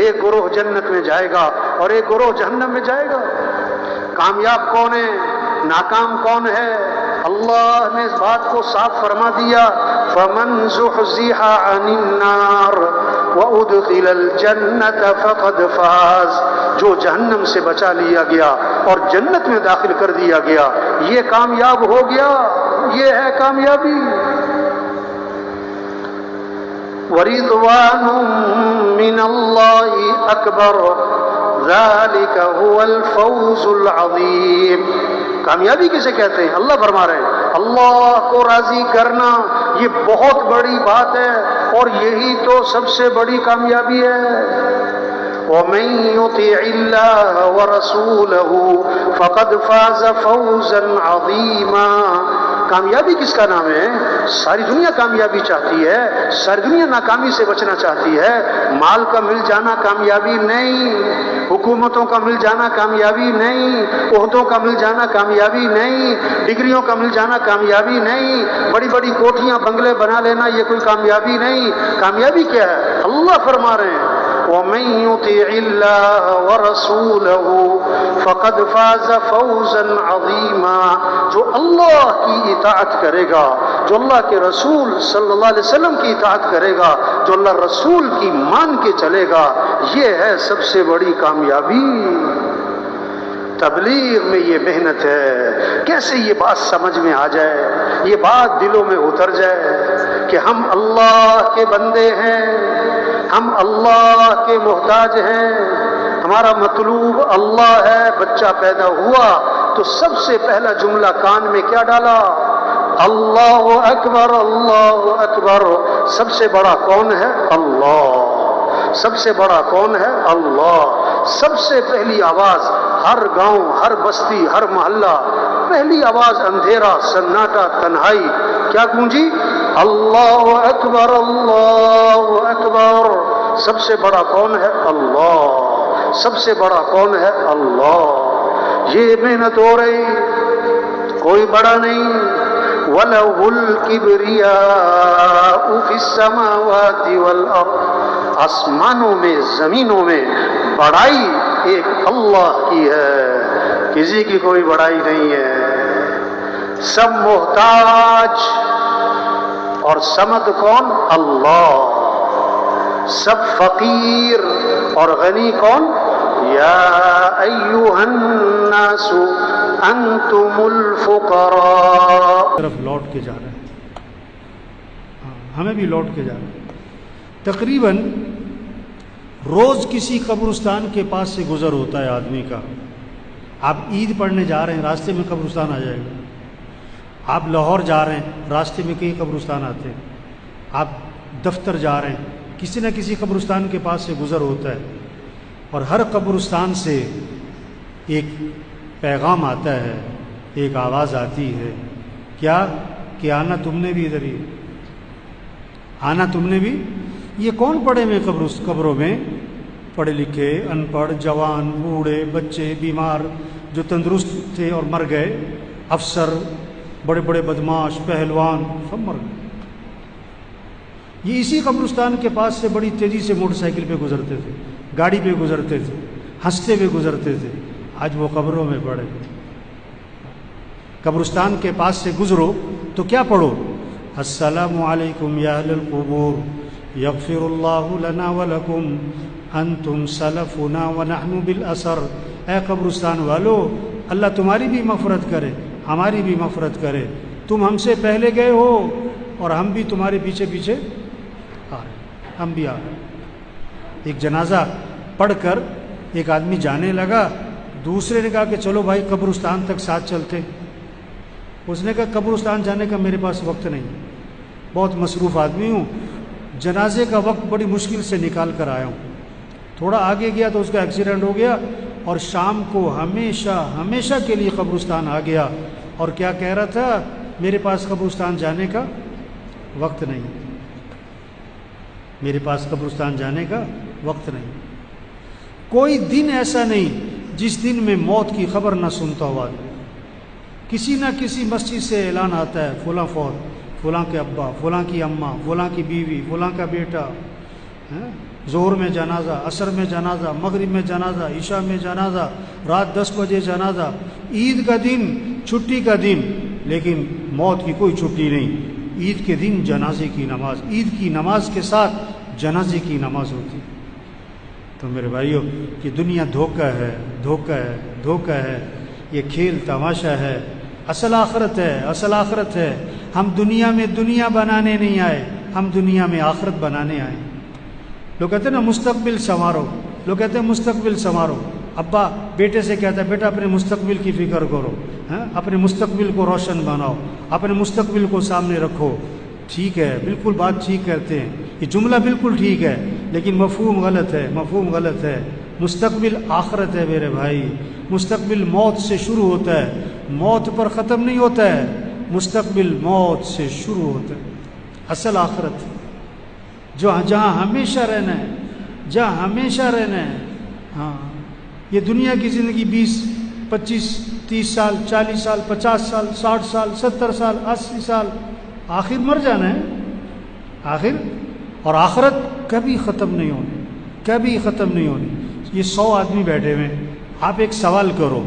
ایک گروہ جنت میں جائے گا اور ایک گروہ جہنم میں جائے گا۔ کامیاب کون ہے، ناکام کون ہے؟ اللہ نے اس بات کو صاف فرما دیا، فَمَنْ زُحْزِحَ عَنِ النَّارِ وَأُدْخِلَ الْجَنَّةَ فَقَدْ فَازَ، جو جہنم سے بچا لیا گیا اور جنت میں داخل کر دیا گیا، یہ کامیاب ہو گیا، یہ ہے کامیابی۔ وَرِضْوَانٌ مِّنَ اللَّهِ أَكْبَرُ ذَلِكَ هُوَ الْفَوْزُ الْعَظِيمُ۔ کامیابی کسے کہتے ہیں؟ اللہ فرما رہے ہیں اللہ کو راضی کرنا یہ بہت بڑی بات ہے، اور یہی تو سب سے بڑی کامیابی ہے۔ وَمَن يُطِعِ اللَّهَ وَرَسُولَهُ فَقَدْ فَازَ فَوْزًا عَظِيمًا۔ کامیابی کس کا نام ہے؟ ساری دنیا کامیابی چاہتی ہے، ساری دنیا ناکامی سے بچنا چاہتی ہے۔ مال کا مل جانا کامیابی نہیں، حکومتوں کا مل جانا کامیابی نہیں، عہدوں کا مل جانا کامیابی نہیں، ڈگریوں کا مل جانا کامیابی نہیں، بڑی بڑی کوٹھیاں بنگلے بنا لینا یہ کوئی کامیابی نہیں۔ کامیابی کیا ہے؟ اللہ فرما رہے ہیں وَمَن يُطِعِ اللَّهَ وَرَسُولَهُ فَقَدْ فَازَ فَوْزًا عَظِيمًا۔ جو اللہ کی اطاعت کرے گا، جو اللہ کے رسول صلی اللہ علیہ وسلم کی اطاعت کرے گا، جو اللہ رسول کی مان کے چلے گا، یہ ہے سب سے بڑی کامیابی۔ تبلیغ میں یہ محنت ہے، کیسے یہ بات سمجھ میں آ جائے، یہ بات دلوں میں اتر جائے کہ ہم اللہ کے بندے ہیں، ہم اللہ کے محتاج ہیں، ہمارا مطلوب اللہ ہے۔ بچہ پیدا ہوا تو سب سے پہلا جملہ کان میں کیا ڈالا؟ اللہ اکبر، اللہ اکبر۔ سب سے بڑا کون ہے؟ اللہ۔ سب سے بڑا کون ہے؟ اللہ۔ سب سے پہلی آواز ہر گاؤں، ہر بستی، ہر محلہ، پہلی آواز اندھیرا، سناٹا، تنہائی، کیا گونجی؟ اللہ اکبر، اللہ اکبر۔ سب سے بڑا کون ہے؟ اللہ۔ سب سے بڑا کون ہے؟ اللہ۔ یہ محنت ہو رہی، کوئی بڑا نہیں۔ وَلَهُ الْكِبْرِيَاءُ فِي السَّمَاوَاتِ وَالْأَرْضِ، آسمانوں میں زمینوں میں بڑائی ایک اللہ کی ہے، کسی کی کوئی بڑائی نہیں ہے۔ سب محتاج اور صمد کون؟ اللہ۔ سب فقیر اور غنی کون؟ یا ایھا الناس انتم الفقراء۔ طرف لوٹ کے جا رہے ہیں، ہمیں بھی لوٹ کے جا رہے ہیں۔ تقریباً روز کسی قبرستان کے پاس سے گزر ہوتا ہے آدمی کا۔ آپ عید پڑھنے جا رہے ہیں، راستے میں قبرستان آ جائے گا۔ آپ لاہور جا رہے ہیں، راستے میں کئی قبرستان آتے ہیں۔ آپ دفتر جا رہے ہیں، کسی نہ کسی قبرستان کے پاس سے گزر ہوتا ہے، اور ہر قبرستان سے ایک پیغام آتا ہے، ایک آواز آتی ہے، کیا کہ آنا تم نے بھی ادھر ہی، آنا تم نے بھی۔ یہ کون پڑے ہوئے قبروں میں؟ پڑھے لکھے، ان پڑھ، جوان، بوڑھے، بچے، بیمار، جو تندرست تھے اور مر گئے، افسر، بڑے بڑے بدماش، پہلوان، سب مر گئے۔ یہ اسی قبرستان کے پاس سے بڑی تیزی سے موٹر سائیکل پہ گزرتے تھے، گاڑی پہ گزرتے تھے، ہنستے ہوئے گزرتے تھے۔ آج وہ قبروں میں پڑے۔ قبرستان کے پاس سے گزرو تو کیا پڑھو؟ السلام علیکم یا اہل القبور، یغفر اللہ لنا ولکم، انتم سلفنا ونحن بالاثر۔ اے قبرستان والو، اللہ تمہاری بھی مغفرت کرے، ہماری بھی مغفرت کرے، تم ہم سے پہلے گئے ہو اور ہم بھی تمہارے پیچھے پیچھے آ رہے ہیں، ہم بھی آ رہے ہیں۔ ایک جنازہ پڑھ کر ایک آدمی جانے لگا، دوسرے نے کہا کہ چلو بھائی قبرستان تک ساتھ چلتے۔ اس نے کہا قبرستان جانے کا میرے پاس وقت نہیں، بہت مصروف آدمی ہوں، جنازے کا وقت بڑی مشکل سے نکال کر آیا ہوں۔ تھوڑا آگے گیا تو اس کا ایکسیڈنٹ ہو گیا، اور شام کو ہمیشہ کے لیے قبرستان آ گیا، اور کیا کہہ رہا تھا؟ میرے پاس قبرستان جانے کا وقت نہیں، میرے پاس قبرستان جانے کا وقت نہیں۔ کوئی دن ایسا نہیں جس دن میں موت کی خبر نہ سنتا ہوا۔ کسی نہ کسی مسجد سے اعلان آتا ہے، فلاں فوت، فلاں کے ابا، فلاں کی اماں، فلاں کی بیوی، فلاں کا بیٹا، ظہر میں جنازہ، عصر میں جنازہ، مغرب میں جنازہ، عشاء میں جنازہ، رات 10 بجے جنازہ، عید کا دن چھٹی کا دن، لیکن موت کی کوئی چھٹی نہیں۔ عید کے دن جنازے کی نماز، عید کی نماز کے ساتھ جنازے کی نماز ہوتی۔ تو میرے بھائیو، یہ دنیا دھوکہ ہے، دھوکہ ہے، دھوکہ ہے، یہ کھیل تماشا ہے۔ اصل آخرت ہے، اصل آخرت ہے۔ ہم دنیا میں دنیا بنانے نہیں آئے، ہم دنیا میں آخرت بنانے آئے۔ لوگ کہتے ہیں نا مستقبل سنوارو، لوگ کہتے ہیں مستقبل سنوارو۔ ابا بیٹے سے کہتا ہے بیٹا اپنے مستقبل کی فکر کرو، اپنے مستقبل کو روشن بناؤ، اپنے مستقبل کو سامنے رکھو۔ ٹھیک ہے، بالکل بات ٹھیک کہتے ہیں، یہ جملہ بالکل ٹھیک ہے، لیکن مفہوم غلط ہے، مفہوم غلط ہے۔ مستقبل آخرت ہے میرے بھائی، مستقبل موت سے شروع ہوتا ہے، موت پر ختم نہیں ہوتا ہے، مستقبل موت سے شروع ہوتا ہے۔ اصل آخرت جہاں ہمیشہ رہنا ہے، جہاں ہمیشہ رہنا ہے۔ ہاں، یہ دنیا کی زندگی 20 25 30 سال 40 سال 50 سال 60 سال 70 سال 80 سال، آخر مر جانا ہے آخر، اور آخرت کبھی ختم نہیں ہونی، کبھی ختم نہیں ہونی۔ یہ 100 آدمی بیٹھے ہوئے، آپ ایک سوال کرو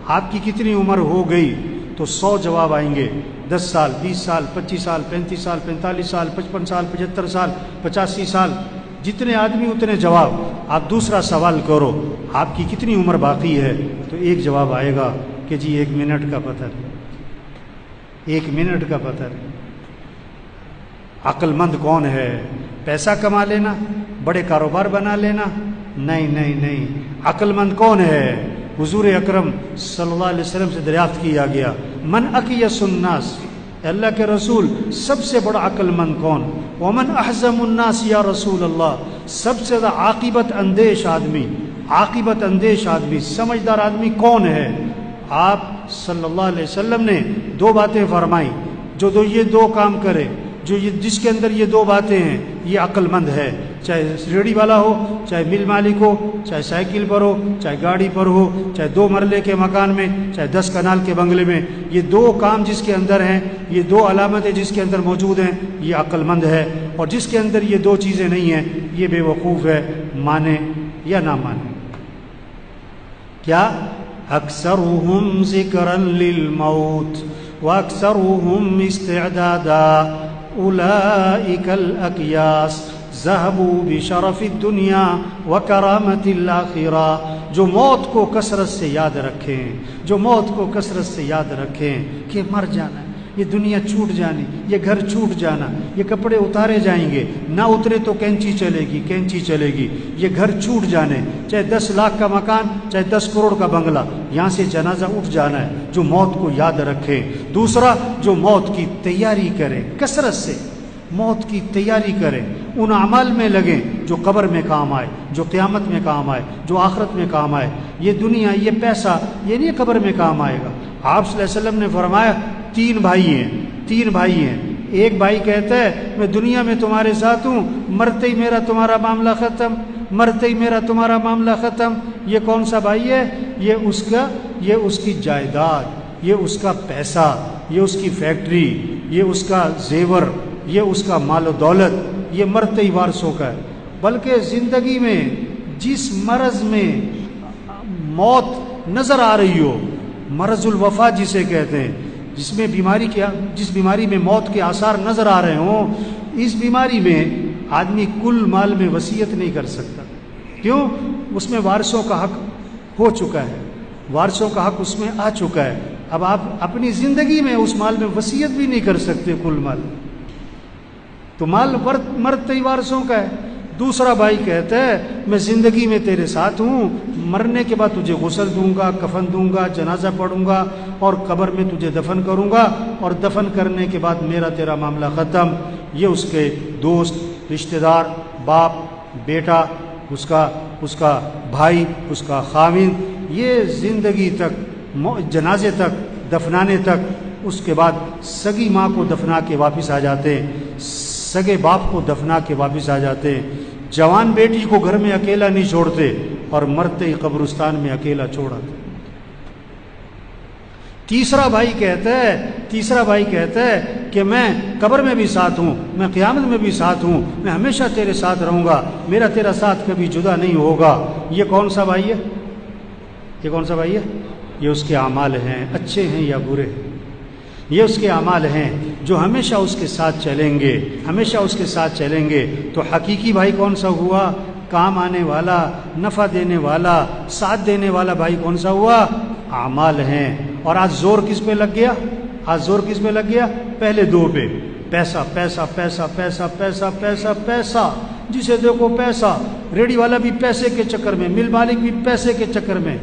آپ کی کتنی عمر ہو گئی، تو 100 جواب آئیں گے۔ 10 سال 20 سال 25 سال 35 سال 45 سال 55 سال 75 سال 85 سال، جتنے آدمی اتنے جواب۔ آپ دوسرا سوال کرو آپ کی کتنی عمر باقی ہے، تو ایک جواب آئے گا کہ جی 1 منٹ کا پتہ نہیں، 1 منٹ کا پتہ نہیں۔ عقل مند کون ہے؟ پیسہ کما لینا، بڑے کاروبار بنا لینا؟ نہیں نہیں نہیں۔ عقل مند کون ہے؟ حضور اکرم صلی اللہ علیہ وسلم سے دریافت کیا گیا، من اکیس الناس، اللہ کے رسول سب سے بڑا عقل مند کون؟ ومن احزم الناس یا رسول اللہ، سب سے زیادہ عاقبت اندیش آدمی، عاقبت اندیش آدمی، سمجھدار آدمی کون ہے؟ آپ صلی اللہ علیہ وسلم نے 2 باتیں فرمائیں، جو یہ 2 کام کرے، جس کے اندر یہ 2 باتیں ہیں، یہ عقل مند ہے، چاہے ریڑھی والا ہو، چاہے مل مالک ہو، چاہے سائیکل پر ہو، چاہے گاڑی پر ہو، چاہے 2 مرلے کے مکان میں، چاہے 10 کنال کے بنگلے میں، یہ 2 کام جس کے اندر ہیں، یہ 2 علامتیں جس کے اندر موجود ہیں، یہ عقل مند ہے۔ اور جس کے اندر یہ 2 چیزیں نہیں ہیں، یہ بے وقوف ہے، مانے یا نہ مانے۔ کیا؟ اکثرهم ذکرا للموت واکثرهم استعدادا اولئک الاکیاس ذهبوا بشرف الدنیا وکرامت الآخرہ، جو موت کو کثرت سے یاد رکھیں، جو موت کو کثرت سے یاد رکھیں کہ مر جانا ہے، یہ دنیا چھوٹ جانی، یہ گھر چھوٹ جانا، یہ کپڑے اتارے جائیں گے، نہ اترے تو کینچی چلے گی، کینچی چلے گی، یہ گھر چھوٹ جانے، چاہے 10 لاکھ کا مکان، چاہے 10 کروڑ کا بنگلہ، یہاں سے جنازہ اٹھ جانا ہے، جو موت کو یاد رکھے۔ دوسرا، جو موت کی تیاری کرے، کثرت سے موت کی تیاری کریں، ان اعمال میں لگیں جو قبر میں کام آئے، جو قیامت میں کام آئے، جو آخرت میں کام آئے۔ یہ دنیا، یہ پیسہ، یہ نہیں قبر میں کام آئے گا۔ آپ صلی اللہ علیہ وسلم نے فرمایا 3 بھائی ہیں، ایک بھائی کہتا ہے میں دنیا میں تمہارے ساتھ ہوں، مرتے ہی میرا تمہارا معاملہ ختم، مرتے ہی میرا تمہارا معاملہ ختم۔ یہ کون سا بھائی ہے؟ یہ اس کی جائیداد، یہ اس کا پیسہ، یہ اس کی فیکٹری، یہ اس کا زیور، یہ اس کا مال و دولت، یہ مرتے ہی وارثوں کا ہے۔ بلکہ زندگی میں جس مرض میں موت نظر آ رہی ہو، مرض الوفا جسے کہتے ہیں، جس بیماری میں موت کے آثار نظر آ رہے ہوں، اس بیماری میں آدمی کل مال میں وصیت نہیں کر سکتا۔ کیوں؟ اس میں وارثوں کا حق ہو چکا ہے، وارثوں کا حق اس میں آ چکا ہے۔ اب آپ اپنی زندگی میں اس مال میں وصیت بھی نہیں کر سکتے کل مال، تو مال مرتے ہی وارثوں کا ہے۔ دوسرا بھائی کہتا ہے میں زندگی میں تیرے ساتھ ہوں، مرنے کے بعد تجھے غسل دوں گا، کفن دوں گا، جنازہ پڑھوں گا، اور قبر میں تجھے دفن کروں گا، اور دفن کرنے کے بعد میرا تیرا معاملہ ختم۔ یہ اس کے دوست، رشتہ دار، باپ، بیٹا، اس کا بھائی، اس کا خاوند، یہ زندگی تک، جنازے تک، دفنانے تک، اس کے بعد سگی ماں کو دفنا کے واپس آ جاتے، سگے باپ کو دفنا کے واپس آ جاتے، جوان بیٹی کو گھر میں اکیلا نہیں چھوڑتے، اور مرتے ہی قبرستان میں اکیلا چھوڑاتے۔ تیسرا بھائی کہتا ہے کہ میں قبر میں بھی ساتھ ہوں، میں قیامت میں بھی ساتھ ہوں، میں ہمیشہ تیرے ساتھ رہوں گا، میرا تیرا ساتھ کبھی جدا نہیں ہوگا۔ یہ کون سا بھائی ہے؟ یہ کون سا بھائی ہے؟ یہ اس کے اعمال ہیں، اچھے ہیں یا برے ہیں؟ یہ اس کے اعمال ہیں جو ہمیشہ اس کے ساتھ چلیں گے، ہمیشہ اس کے ساتھ چلیں گے۔ تو حقیقی بھائی کون سا ہوا؟ کام آنے والا، نفع دینے والا، ساتھ دینے والا بھائی کون سا ہوا؟ اعمال ہیں۔ اور آج زور کس پہ لگ گیا؟ آج زور کس پہ لگ گیا؟ پہلے دو پہ، پیسہ پیسہ پیسہ پیسہ پیسہ پیسہ پیسہ، جسے دیکھو پیسہ، ریڑی والا بھی پیسے کے چکر میں، مل مالک بھی پیسے کے چکر میں،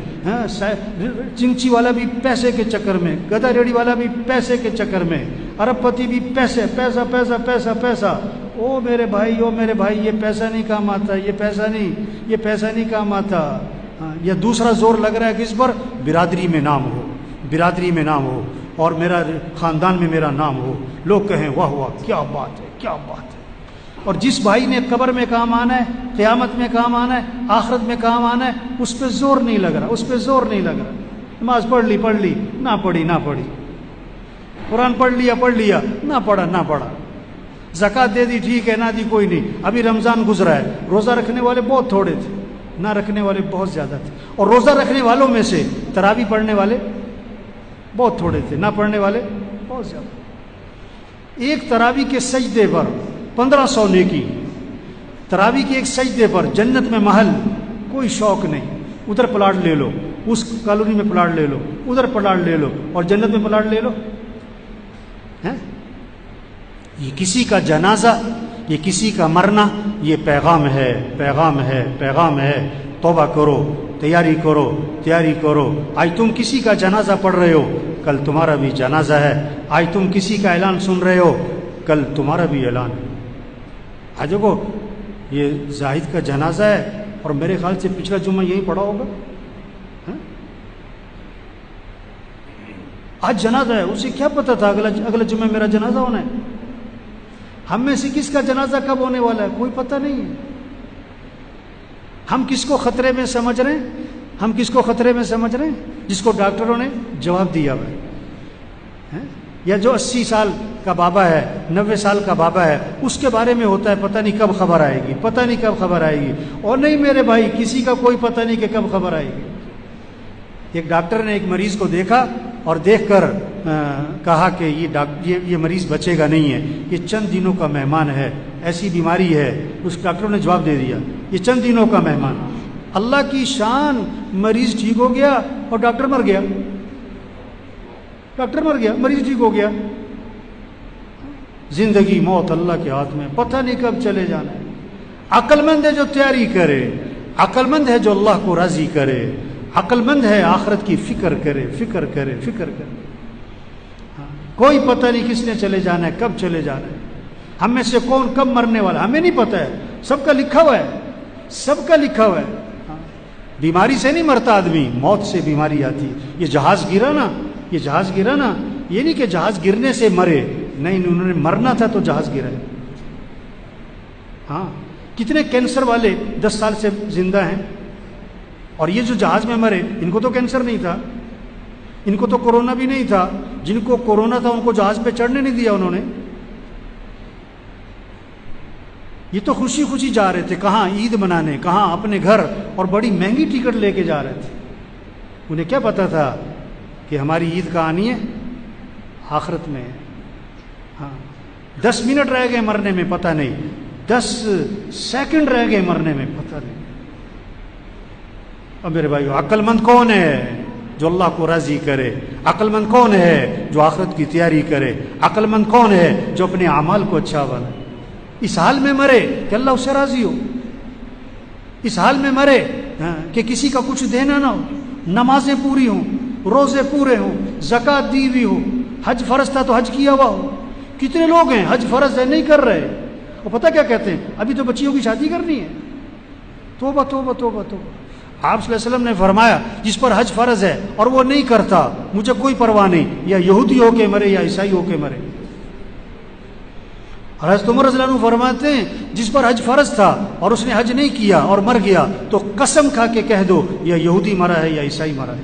چنچی والا بھی پیسے کے چکر میں، گدھا ریڑی والا بھی پیسے کے چکر میں، ارب پتی بھی پیسے، پیسہ پیسہ پیسہ پیسہ۔ او میرے بھائی یہ پیسہ نہیں کام آتا، یہ پیسہ نہیں کام آتا۔ یا دوسرا زور لگ رہا ہے کس پر؟ برادری میں نام ہو اور میرا خاندان میں میرا نام ہو، لوگ کہیں واہ واہ کیا بات ہے۔ اور جس بھائی نے قبر میں کام آنا ہے، قیامت میں کام آنا ہے، آخرت میں کام آنا ہے، اس پہ زور نہیں لگ رہا، نماز پڑھ لی نہ پڑھی، قرآن پڑھ لیا نہ پڑھا، زکوٰۃ دے دی ٹھیک ہے، نہ دی کوئی نہیں۔ ابھی رمضان گزرا ہے، روزہ رکھنے والے بہت تھوڑے تھے، نہ رکھنے والے بہت زیادہ تھے، اور روزہ رکھنے والوں میں سے تراویح پڑھنے والے بہت تھوڑے تھے، نہ پڑھنے والے بہت زیادہ۔ ایک تراویح کے سجدے پر 1500 نیکی، تراویح کے ایک سجدے پر جنت میں محل، کوئی شوق نہیں، ادھر پلاٹ لے لو، اس کالونی میں پلاٹ لے لو، ادھر پلاٹ لے لو، اور جنت میں پلاٹ لے لو۔ یہ کسی کا جنازہ، یہ کسی کا مرنا، یہ پیغام ہے۔ توبہ کرو، تیاری کرو۔ آج تم کسی کا جنازہ پڑھ رہے ہو، کل تمہارا بھی جنازہ ہے۔ آج تم کسی کا اعلان سن رہے ہو، کل تمہارا بھی اعلان ہے۔ آج دیکھو یہ زاہد کا جنازہ ہے، اور میرے خیال سے پچھلا جمعہ یہی پڑھا ہوگا۔ آج جنازہ ہے، اسے کیا پتا تھا اگلا جمعہ میرا جنازہ ہونا ہے؟ ہم میں سے کس کا جنازہ کب ہونے والا ہے کوئی پتہ نہیں ہے۔ ہم کس کو خطرے میں سمجھ رہے ہیں؟ جس کو ڈاکٹروں نے جواب دیا ہے، یا جو 80 سال کا بابا ہے، 90 سال کا بابا ہے، اس کے بارے میں ہوتا ہے پتہ نہیں کب خبر آئے گی، اور نہیں میرے بھائی کسی کا کوئی پتہ نہیں کہ کب خبر آئے گی۔ ایک ڈاکٹر نے ایک مریض کو دیکھا اور دیکھ کر کہا کہ یہ مریض بچے گا نہیں ہے، یہ چند دنوں کا مہمان ہے، ایسی بیماری ہے۔ اس ڈاکٹر نے جواب دے دیا یہ چند دنوں کا مہمان۔ اللہ کی شان، مریض ٹھیک ہو گیا اور ڈاکٹر مر گیا، مریض ٹھیک ہو گیا۔ زندگی موت اللہ کے ہاتھ میں، پتہ نہیں کب چلے جانا ہے۔ عقل مند ہے جو تیاری کرے، عقل مند ہے جو اللہ کو راضی کرے، عقل مند ہے آخرت کی فکر کرے۔ کوئی پتہ نہیں کس نے چلے جانا ہے، کب چلے جانا ہے، ہم میں سے کون کب مرنے والا ہمیں نہیں پتہ ہے، سب کا لکھا ہوا ہے۔ بیماری سے نہیں مرتا آدمی، موت سے بیماری آتی۔ یہ جہاز گرا نا، یہ نہیں کہ جہاز گرنے سے مرے، نہیں، انہوں نے مرنا تھا تو جہاز گرا ہے۔ کتنے کینسر والے 10 سال سے زندہ ہیں، اور یہ جو جہاز میں مرے ان کو تو کینسر نہیں تھا، ان کو تو کورونا بھی نہیں تھا۔ جن کو کورونا تھا ان کو جہاز پہ چڑھنے نہیں دیا انہوں نے۔ یہ تو خوشی جا رہے تھے، کہاں عید منانے، کہاں اپنے گھر، اور بڑی مہنگی ٹکٹ لے کے جا رہے تھے۔ انہیں کیا پتا تھا کہ ہماری عید کہاں آنی ہے؟ آخرت میں ہے۔ 10 منٹ رہ گئے مرنے میں، پتہ نہیں، 10 سیکنڈ رہ گئے مرنے میں، پتہ نہیں۔ اب میرے بھائیو، عقل مند کون ہے جو اللہ کو راضی کرے؟ عقل مند کون ہے جو آخرت کی تیاری کرے؟ عقل مند کون ہے جو اپنے اعمال کو اچھا بنائے؟ اس حال میں مرے کہ اللہ اسے راضی ہو، اس حال میں مرے کہ کسی کا کچھ دینا نہ ہو، نمازیں پوری ہوں، روزے پورے ہوں، زکوٰۃ دی ہوئی ہو، حج فرض تھا تو حج کیا ہوا ہو۔ کتنے لوگ ہیں حج فرض ہے نہیں کر رہے، اور پتہ کیا کہتے ہیں؟ ابھی تو بچیوں کی شادی کرنی ہے۔ توبہ توبہ توبہ توبہ۔ آپ صلی اللہ علیہ وسلم نے فرمایا جس پر حج فرض ہے اور وہ نہیں کرتا، مجھے کوئی پرواہ نہیں، یا یہودی ہو کے مرے یا عیسائی ہو کے مرے۔ اور حضرت عمر رضی اللہ عنہ فرماتے ہیں جس پر حج فرض تھا اور اس نے حج نہیں کیا اور مر گیا تو قسم کھا کے کہہ دو یا یہودی مرا ہے یا عیسائی مرا ہے۔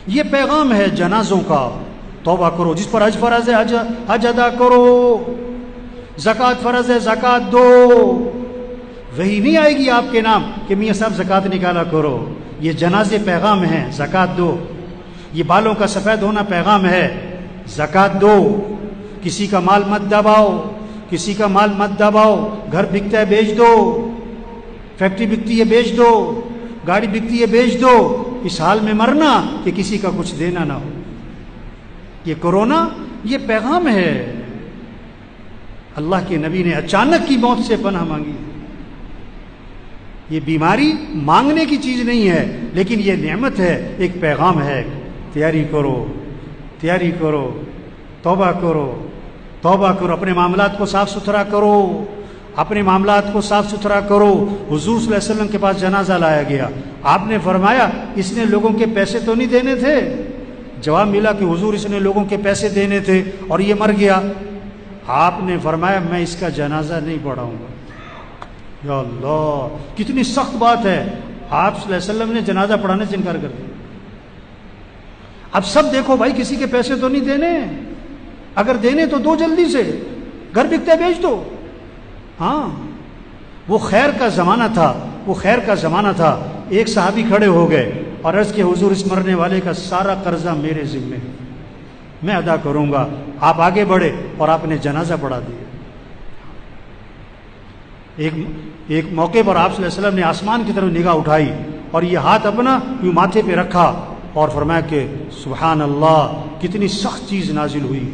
یہ پیغام ہے جنازوں کا، توبہ کرو۔ جس پر حج فرض ہے حج ادا کرو، زکوٰۃ فرض ہے زکوٰۃ دو۔ وہی نہیں آئے گی آپ کے نام کہ میاں صاحب زکوٰۃ نکالا کرو، یہ جنازے پیغام ہیں، زکوٰۃ دو۔ یہ بالوں کا سفید ہونا پیغام ہے، زکوٰۃ دو۔ کسی کا مال مت دباؤ، کسی کا مال مت دباؤ۔ گھر بکتا ہے بیچ دو، فیکٹری بکتی ہے بیچ دو، گاڑی بکتی ہے بیچ دو، اس حال میں مرنا کہ کسی کا کچھ دینا نہ ہو۔ یہ کورونا یہ پیغام ہے۔ اللہ کے نبی نے اچانک کی موت سے پناہ مانگی۔ یہ بیماری مانگنے کی چیز نہیں ہے، لیکن یہ نعمت ہے، ایک پیغام ہے۔ تیاری کرو، تیاری کرو، توبہ کرو، توبہ کرو، اپنے معاملات کو صاف ستھرا کرو، اپنے معاملات کو صاف ستھرا کرو۔ حضور صلی اللہ علیہ وسلم کے پاس جنازہ لایا گیا، آپ نے فرمایا اس نے لوگوں کے پیسے تو نہیں دینے تھے؟ جواب ملا کہ حضور اس نے لوگوں کے پیسے دینے تھے اور یہ مر گیا۔ آپ نے فرمایا میں اس کا جنازہ نہیں پڑھاؤں گا۔ یا اللہ، کتنی سخت بات ہے۔ آپ صلی اللہ علیہ وسلم نے جنازہ پڑھانے سے انکار کر دیا۔ اب سب دیکھو بھائی، کسی کے پیسے تو نہیں دینے، اگر دینے تو دو جلدی سے، گھر بکتے بیچ دو۔ ہاں، وہ خیر کا زمانہ تھا، وہ خیر کا زمانہ تھا۔ ایک صحابی کھڑے ہو گئے اور عرض کیا حضور اس مرنے والے کا سارا قرضہ میرے ذمے ہے، میں ادا کروں گا۔ آپ آگے بڑھے اور آپ نے جنازہ پڑھا دیا۔ ایک موقع پر آپ صلی اللہ علیہ وسلم نے آسمان کی طرف نگاہ اٹھائی اور یہ ہاتھ اپنا یوں ماتھے پہ رکھا اور فرمایا کہ سبحان اللہ، کتنی سخت چیز نازل ہوئی۔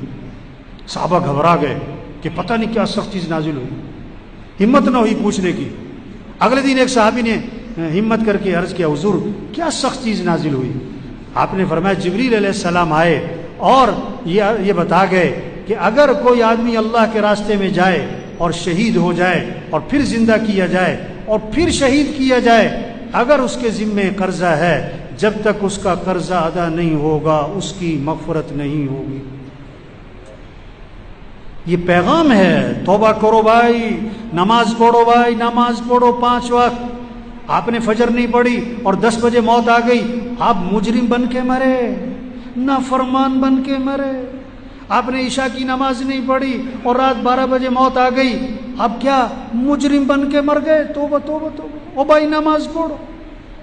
صحابہ گھبرا گئے کہ پتہ نہیں کیا سخت چیز نازل ہوئی، ہمت نہ ہوئی پوچھنے کی۔ اگلے دن ایک صحابی نے ہمت کر کے عرض کیا حضور کیا سخت چیز نازل ہوئی؟ آپ نے فرمایا جبریل علیہ السلام آئے اور یہ بتا گئے کہ اگر کوئی آدمی اللہ کے راستے میں جائے اور شہید ہو جائے اور پھر زندہ کیا جائے اور پھر شہید کیا جائے، اگر اس کے ذمے قرضہ ہے، جب تک اس کا قرضہ ادا نہیں ہوگا اس کی مغفرت نہیں ہوگی۔ یہ پیغام ہے، توبہ کرو بھائی، نماز پڑھو بھائی، نماز پڑھو 5 وقت۔ آپ نے فجر نہیں پڑھی اور 10 بجے موت آ گئی، آپ مجرم بن کے مرے، نافرمان بن کے مرے۔ آپ نے عشاء کی نماز نہیں پڑھی اور رات 12 بجے موت آ گئی، اب کیا مجرم بن کے مر گئے؟ توبہ توبہ توبہ، او بھائی نماز پڑھو۔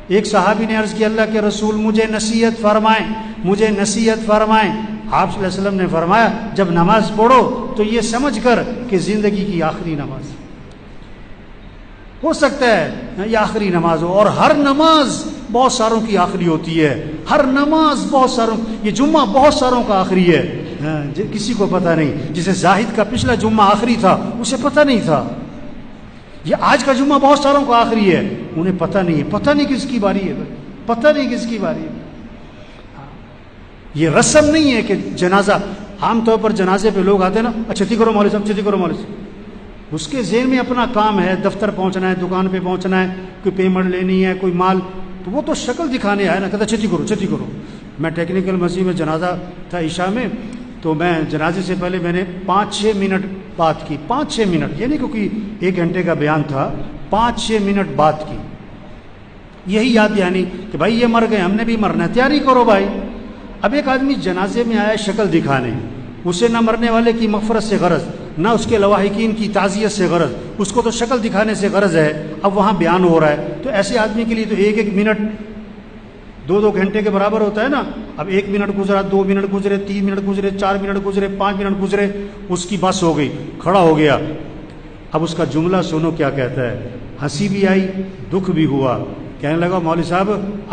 ایک صحابی نے عرض کی اللہ کے رسول مجھے نصیحت فرمائیں، مجھے نصیحت فرمائیں۔ آپ صلی اللہ علیہ وسلم نے فرمایا جب نماز پڑھو تو یہ سمجھ کر کہ زندگی کی آخری نماز ہو سکتا ہے، یہ آخری نماز ہو، اور ہر نماز بہت ساروں کی آخری ہوتی ہے، ہر نماز بہت ساروں، یہ جمعہ بہت ساروں کا آخری ہے، کسی کو پتہ نہیں۔ جسے زاہد کا پچھلا جمعہ آخری تھا اسے پتہ نہیں تھا، یہ آج کا جمعہ بہت ساروں کا آخری ہے، انہیں پتہ نہیں ہے، پتہ نہیں کس کی باری ہے، پتہ نہیں کس کی باری ہے۔ یہ رسم نہیں ہے کہ جنازہ، عام طور پر جنازے پہ لوگ آتے ہیں نا، چھتی کرو مولوی صاحب، چھتی کرو مولوی صاحب، اس کے ذہن میں اپنا کام ہے، دفتر پہنچنا ہے، دکان پہ پہنچنا ہے، کوئی پیمنٹ لینی ہے، کوئی مال، تو وہ تو شکل دکھانے آیا نا، کہتا چھتی کرو چھتی کرو۔ میں ٹیکنیکل مسجد میں جنازہ تھا عشاء میں، تو میں جنازے سے پہلے میں نے 5-6 منٹ بات کی، 5-6 منٹ، یعنی کیونکہ 1 گھنٹے کا بیان تھا، 5-6 منٹ بات کی، یہی یاد یعنی کہ بھائی یہ مر گئے، ہم نے بھی مرنا ہے، تیاری کرو بھائی۔ اب ایک آدمی جنازے میں آیا شکل دکھانے، اسے نہ مرنے والے کی مغفرت سے غرض، نہ اس کے لواحقین کی تعزیت سے غرض، اس کو تو شکل دکھانے سے غرض ہے۔ اب وہاں بیان ہو رہا ہے تو ایسے آدمی کے لیے تو 1-1 منٹ 2-2 گھنٹے کے برابر ہوتا ہے نا۔ اب 1 منٹ گزرا، 2 منٹ گزرے، 3 منٹ گزرے، 4 منٹ گزرے، 5 منٹ گزرے، اس کی بس ہو گئی، کھڑا ہو گیا۔ اب اس کا جملہ سنو کیا کہتا ہے، ہنسی بھی آئی، دکھ بھی ہوا، کہنے لگا مولوی صاحب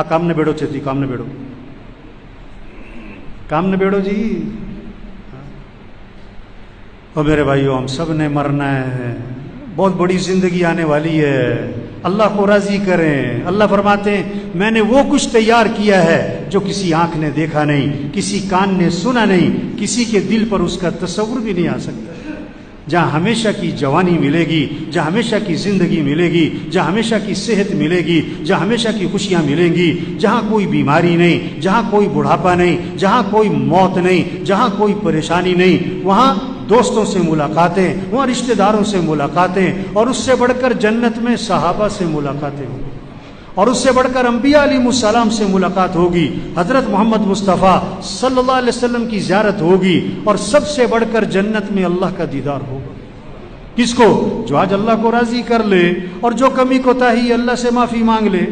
کام نہ بیٹھو، چھتی کام نہ بیٹھو، کام نہ بیٹھو جی۔ اور میرے بھائیو ہم سب نے مرنا ہے، بہت بڑی زندگی آنے والی ہے، اللہ کو راضی کریں۔ اللہ فرماتے ہیں میں نے وہ کچھ تیار کیا ہے جو کسی آنکھ نے دیکھا نہیں، کسی کان نے سنا نہیں، کسی کے دل پر اس کا تصور بھی نہیں آ سکتا، جہاں ہمیشہ کی جوانی ملے گی، جہاں ہمیشہ کی زندگی ملے گی، جہاں ہمیشہ کی صحت ملے گی، جہاں ہمیشہ کی خوشیاں ملیں گی، جہاں کوئی بیماری نہیں، جہاں کوئی بڑھاپا نہیں، جہاں کوئی موت نہیں، جہاں کوئی پریشانی نہیں، وہاں دوستوں سے ملاقاتیں، وہاں رشتہ داروں سے ملاقاتیں، اور اس سے بڑھ کر جنت میں صحابہ سے ملاقاتیں ہوں، اور اس سے بڑھ کر انبیاء علیہ السلام سے ملاقات ہوگی، حضرت محمد مصطفیٰ صلی اللہ علیہ وسلم کی زیارت ہوگی، اور سب سے بڑھ کر جنت میں اللہ کا دیدار ہوگا۔ کس کو؟ جو آج اللہ کو راضی کر لے اور جو کمی کوتاہی اللہ سے معافی مانگ لے۔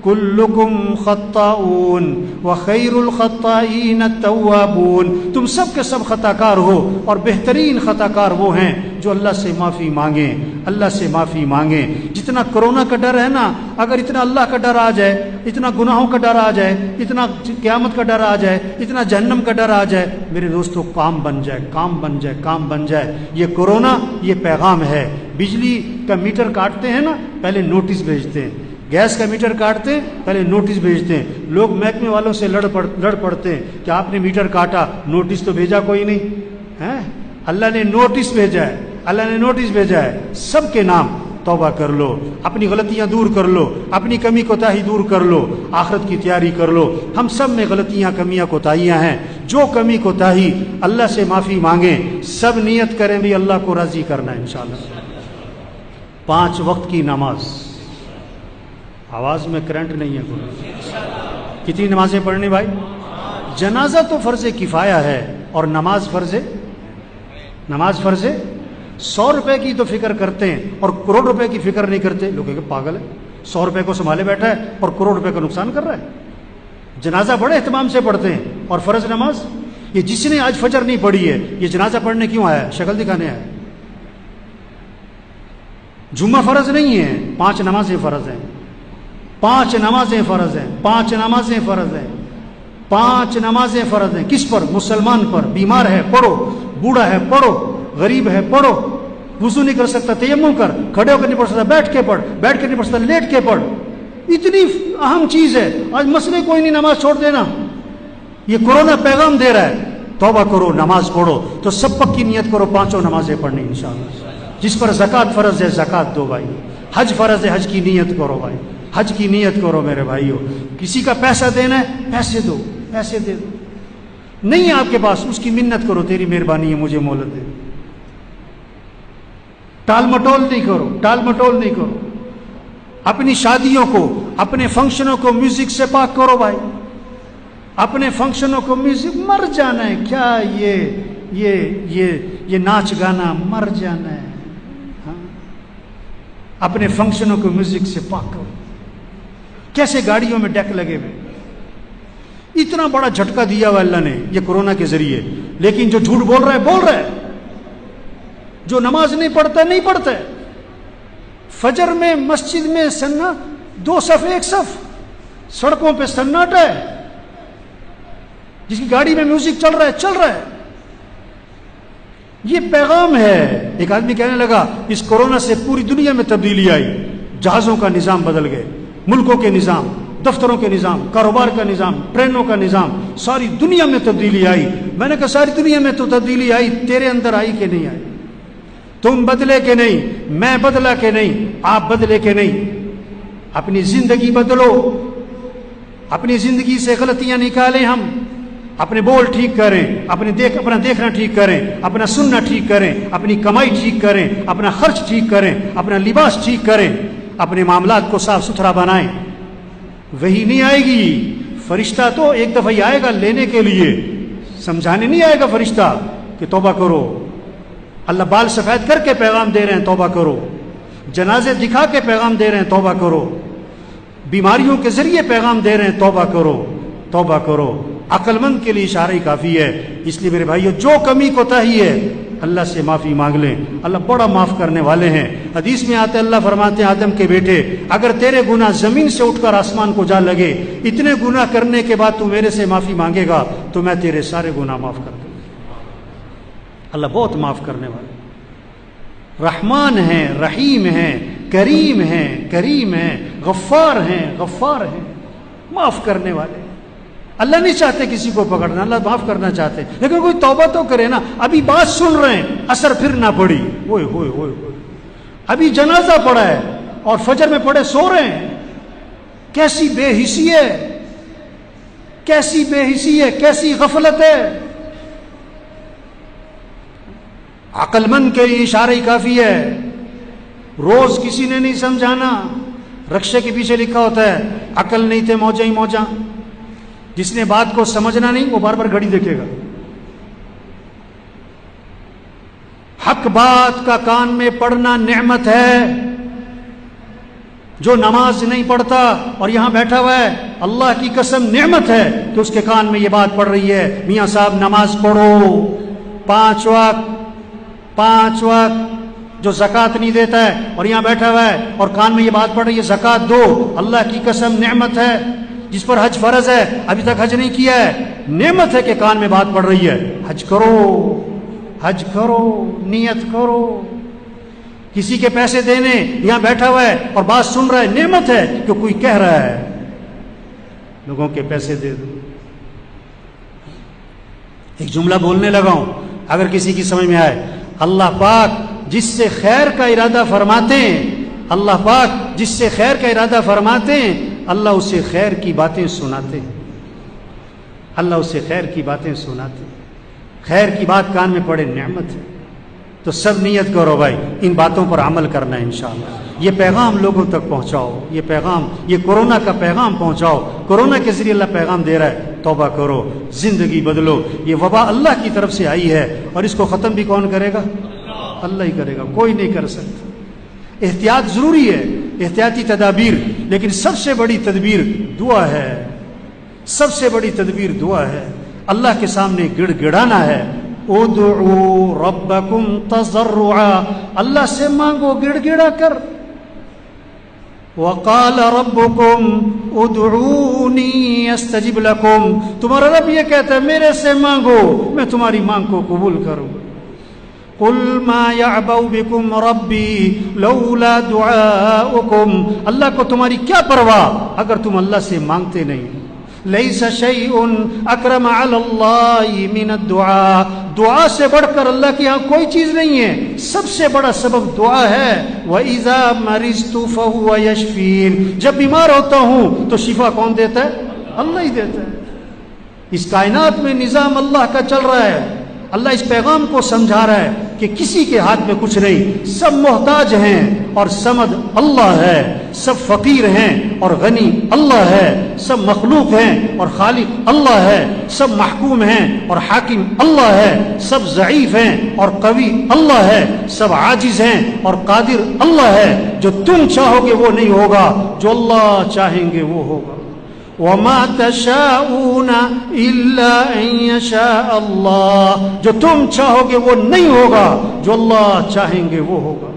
کلکم خطاؤن وخیر الخطائین التوابون، تم سب کے سب خطا کار ہو اور بہترین خطا کار وہ ہیں جو اللہ سے معافی مانگیں، اللہ سے معافی مانگیں۔ جتنا کرونا کا ڈر ہے نا، اگر اتنا اللہ کا ڈر آ جائے، اتنا گناہوں کا ڈر آ جائے، اتنا قیامت کا ڈر آ جائے، اتنا جہنم کا ڈر آ جائے، میرے دوستو کام بن جائے، کام بن جائے، کام بن جائے۔ یہ کورونا یہ پیغام ہے۔ بجلی کا میٹر کاٹتے ہیں نا، پہلے نوٹس بھیجتے ہیں، گیس کا میٹر کاٹتے ہیں پہلے نوٹس بھیجتے ہیں۔ لوگ محکمے والوں سے لڑ پڑتے ہیں کہ آپ نے میٹر کاٹا، نوٹس تو بھیجا کوئی نہیں ہے۔ اللہ نے نوٹس بھیجا ہے، اللہ نے نوٹس بھیجا ہے۔ سب کے نام توبہ کر لو، اپنی غلطیاں دور کر لو، اپنی کمی کوتاہی دور کر لو، آخرت کی تیاری کر لو۔ ہم سب میں غلطیاں، کمیاں، کوتاہیاں ہیں۔ جو کمی کوتاہی اللہ سے معافی مانگیں، سب نیت کریں بھی اللہ کو راضی کرنا ہے انشاءاللہ۔ 5 وقت کی نماز، آواز میں کرنٹ نہیں ہے کوئی۔ کتنی نمازیں پڑھنی بھائی؟ جنازہ تو فرض کفایہ ہے اور نماز فرض ہے۔ 100 روپے کی تو فکر کرتے ہیں اور کروڑ روپے کی فکر نہیں کرتے۔ لوگ کہ پاگل ہے، 100 روپے کو سنبھالے بیٹھا ہے اور کروڑ روپے کا نقصان کر رہا ہے۔ جنازہ بڑے اہتمام سے پڑھتے ہیں اور فرض نماز، یہ جس نے آج فجر نہیں پڑھی ہے یہ جنازہ پڑھنے کیوں آیا ہے؟ شکل دکھانے آیا ہے۔ جمعہ فرض نہیں ہے، 5 نمازیں فرض ہیں، 5 نمازیں فرض ہیں، 5 نمازیں فرض ہیں، 5 نمازیں فرض ہیں۔ کس پر؟ مسلمان پر۔ بیمار ہے پڑھو، بوڑھا ہے پڑھو، غریب ہے پڑھو، وضو نہیں کر سکتا تیمم کر، کھڑے ہو کر نہیں پڑھ سکتا بیٹھ کے پڑھ، بیٹھ کے نہیں پڑھ سکتا لیٹ کے پڑھ۔ اتنی اہم چیز ہے، آج مسئلے کوئی نہیں، نماز چھوڑ دینا۔ یہ کورونا پیغام دے رہا ہے توبہ کرو، نماز پڑھو۔ تو سب پکی نیت کرو 5 نمازیں پڑھنی انشاءاللہ۔ جس پر زکوٰۃ فرض ہے زکوٰۃ دو بھائی، حج فرض ہے حج کی نیت کرو بھائی، حج کی نیت کرو میرے بھائیو۔ کسی کا پیسہ دینا ہے پیسے دو، پیسے دے دو۔ نہیں ہے آپ کے پاس، اس کی منت کرو، تیری مہربانی ہے مجھے مہلت دے۔ ٹال مٹول نہیں کرو، ٹال مٹول نہیں کرو۔ اپنی شادیوں کو، اپنے فنکشنوں کو میوزک سے پاک کرو بھائی۔ اپنے فنکشنوں کو میوزک، مر جانا ہے کیا یہ ناچ گانا، مر جانا ہے۔ ہاں؟ اپنے فنکشنوں کو میوزک سے پاک کرو۔ کیسے گاڑیوں میں ڈیک لگے ہوئے، اتنا بڑا جھٹکا دیا ہوا اللہ نے یہ کورونا کے ذریعے، لیکن جو جھوٹ بول رہا ہے بول رہا ہے، جو نماز نہیں پڑھتا نہیں پڑھتا ہے۔ فجر میں مسجد میں سنا 2 صف 1 صف، سڑکوں پہ سناٹا ہے، جس کی گاڑی میں میوزک چل رہا ہے چل رہا ہے۔ یہ پیغام ہے۔ ایک آدمی کہنے لگا اس کورونا سے پوری دنیا میں تبدیلی آئی، جہازوں کا نظام بدل گئے، ملکوں کے نظام، دفتروں کے نظام، کاروبار کا نظام، ٹرینوں کا نظام، ساری دنیا میں تبدیلی آئی۔ میں نے کہا ساری دنیا میں تو تبدیلی آئی، تیرے اندر آئی کہ نہیں آئی؟ تم بدلے کہ نہیں؟ میں بدلا کہ نہیں؟ آپ بدلے کہ نہیں؟ اپنی زندگی بدلو، اپنی زندگی سے غلطیاں نکالیں، ہم اپنے بول ٹھیک کریں، اپنا دیکھنا ٹھیک کریں، اپنا سننا ٹھیک کریں، اپنی کمائی ٹھیک کریں، اپنا خرچ ٹھیک کریں، اپنا لباس ٹھیک کریں، اپنے معاملات کو صاف ستھرا بنائیں۔ وہی نہیں آئے گی، فرشتہ تو ایک دفعہ ہی آئے گا لینے کے لیے، سمجھانے نہیں آئے گا فرشتہ کہ توبہ کرو۔ اللہ بال سفید کر کے پیغام دے رہے ہیں توبہ کرو، جنازے دکھا کے پیغام دے رہے ہیں توبہ کرو، بیماریوں کے ذریعے پیغام دے رہے ہیں توبہ کرو، توبہ کرو۔ عقل مند کے لیے اشارہ ہی کافی ہے۔ اس لیے میرے بھائیو جو کمی کوتاہی ہے اللہ سے معافی مانگ لیں، اللہ بڑا معاف کرنے والے ہیں۔ حدیث میں آتے اللہ فرماتے ہیں آدم کے بیٹے اگر تیرے گناہ زمین سے اٹھ کر آسمان کو جا لگے، اتنے گناہ کرنے کے بعد تو میرے سے معافی مانگے گا تو میں تیرے سارے گناہ معاف کر دوں۔ اللہ بہت معاف کرنے والے، رحمان ہیں، رحیم ہیں، کریم ہیں، غفار ہیں، معاف کرنے والے۔ اللہ نہیں چاہتے کسی کو پکڑنا، اللہ معاف کرنا چاہتے، لیکن کوئی توبہ تو کرے نا۔ ابھی بات سن رہے ہیں، اثر پھر نہ پڑی، ہوئے ہوئے ہوئے ہوئے، ابھی جنازہ پڑا ہے اور فجر میں پڑے سو رہے ہیں۔ کیسی بے حسی ہے، کیسی بے حسی ہے، کیسی غفلت ہے۔ عقل مند کے لیے اشارہ ہی کافی ہے۔ روز کسی نے نہیں سمجھانا، رکشے کے پیچھے لکھا ہوتا ہے عقل نہیں تھے موجہ ہی موجہ. جس نے بات کو سمجھنا نہیں وہ بار بار گھڑی دیکھے گا. حق بات کا کان میں پڑھنا نعمت ہے. جو نماز نہیں پڑھتا اور یہاں بیٹھا ہوا ہے، اللہ کی قسم نعمت ہے کہ اس کے کان میں یہ بات پڑھ رہی ہے میاں صاحب نماز پڑھو 5 وقت. جو زکوٰۃ نہیں دیتا ہے اور یہاں بیٹھا ہوا ہے اور کان میں یہ بات پڑھ رہی ہے زکوٰۃ دو، اللہ کی قسم نعمت ہے. جس پر حج فرض ہے ابھی تک حج نہیں کیا ہے، نعمت ہے کہ کان میں بات پڑھ رہی ہے حج کرو نیت کرو. کسی کے پیسے دینے یہاں بیٹھا ہوا ہے اور بات سن رہا ہے، نعمت ہے کہ کوئی کہہ رہا ہے لوگوں کے پیسے دے دو. ایک جملہ بولنے لگا ہوں اگر کسی کی سمجھ میں آئے. اللہ پاک جس سے خیر کا ارادہ فرماتے ہیں، اللہ پاک جس سے خیر کا ارادہ فرماتے ہیں، اللہ اسے خیر کی باتیں سناتے ہیں. اللہ اسے خیر کی باتیں سناتے ہیں. خیر کی بات کان میں پڑے نعمت ہے. تو سب نیت کرو بھائی ان باتوں پر عمل کرنا ہے انشاءاللہ. یہ پیغام لوگوں تک پہنچاؤ، یہ پیغام، یہ کورونا کا پیغام پہنچاؤ. کورونا کے ذریعے اللہ پیغام دے رہا ہے توبہ کرو، زندگی بدلو. یہ وبا اللہ کی طرف سے آئی ہے اور اس کو ختم بھی کون کرے گا؟ اللہ ہی کرے گا، کوئی نہیں کر سکتا. احتیاط ضروری ہے، احتیاطی تدابیر، لیکن سب سے بڑی تدبیر دعا ہے. سب سے بڑی تدبیر دعا ہے. اللہ کے سامنے گڑ گڑانا ہے. ادعوا ربکم تضرعا، اللہ سے مانگو گڑ گڑا کر. وقال ربکم ادعونی استجب لکم، تمہارا رب یہ کہتا ہے میرے سے مانگو میں تمہاری مانگ کو قبول کروں. قل ما يعبأ بكم ربی لولا دعاؤکم، اللہ کو تمہاری کیا پرواہ اگر تم اللہ سے مانگتے نہیں. لیس شیء اکرم علی اللہ من الدعاء، دعا سے بڑھ کر اللہ کے ہاں کوئی چیز نہیں ہے. سب سے بڑا سبب دعا ہے. وَإِذَا مَرِضْتُ فَهُوَ يَشْفِينِ، جب بیمار ہوتا ہوں تو شفا کون دیتا ہے؟ اللہ ہی دیتا ہے. اس کائنات میں نظام اللہ کا چل رہا ہے. اللہ اس پیغام کو سمجھا رہا ہے کہ کسی کے ہاتھ میں کچھ نہیں، سب محتاج ہیں اور صمد اللہ ہے. سب فقیر ہیں اور غنی اللہ ہے. سب مخلوق ہیں اور خالق اللہ ہے. سب محکوم ہیں اور حاکم اللہ ہے. سب ضعیف ہیں اور قوی اللہ ہے. سب عاجز ہیں اور قادر اللہ ہے. جو تم چاہو گے وہ نہیں ہوگا، جو اللہ چاہیں گے وہ ہوگا. وما تشاءون الا ان يشاء اللہ، جو تم چاہو گے وہ نہیں ہوگا، جو اللہ چاہیں گے وہ ہوگا.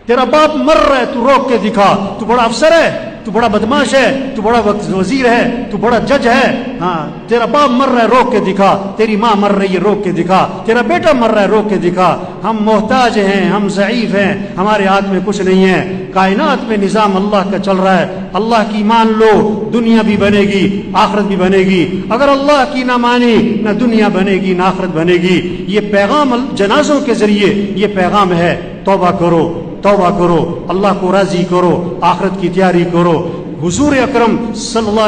تیرا باپ مر رہا ہے تو روک کے دکھا. تو بڑا افسر ہے، تو بڑا بدماش ہے، تو بڑا وزیر ہے، تو بڑا جج ہے. ہاں تیرا باپ مر رہا ہے روک کے دکھا. تیری ماں مر رہی ہے روک کے دکھا. تیرا بیٹا مر رہا ہے روک کے دکھا. ہم محتاج ہیں، ہم ضعیف ہیں، ہمارے ہاتھ میں کچھ نہیں ہے. کائنات میں نظام اللہ کا چل رہا ہے. اللہ کی مان لو، دنیا بھی بنے گی آخرت بھی بنے گی. اگر اللہ کی نہ مانی نہ دنیا بنے گی نہ آخرت بنے گی. یہ پیغام جنازوں کے ذریعے یہ پیغام ہے. توبہ کرو، توبہ کرو، اللہ کو راضی کرو، آخرت کی تیاری کرو. حضور اکرم صلی اللہ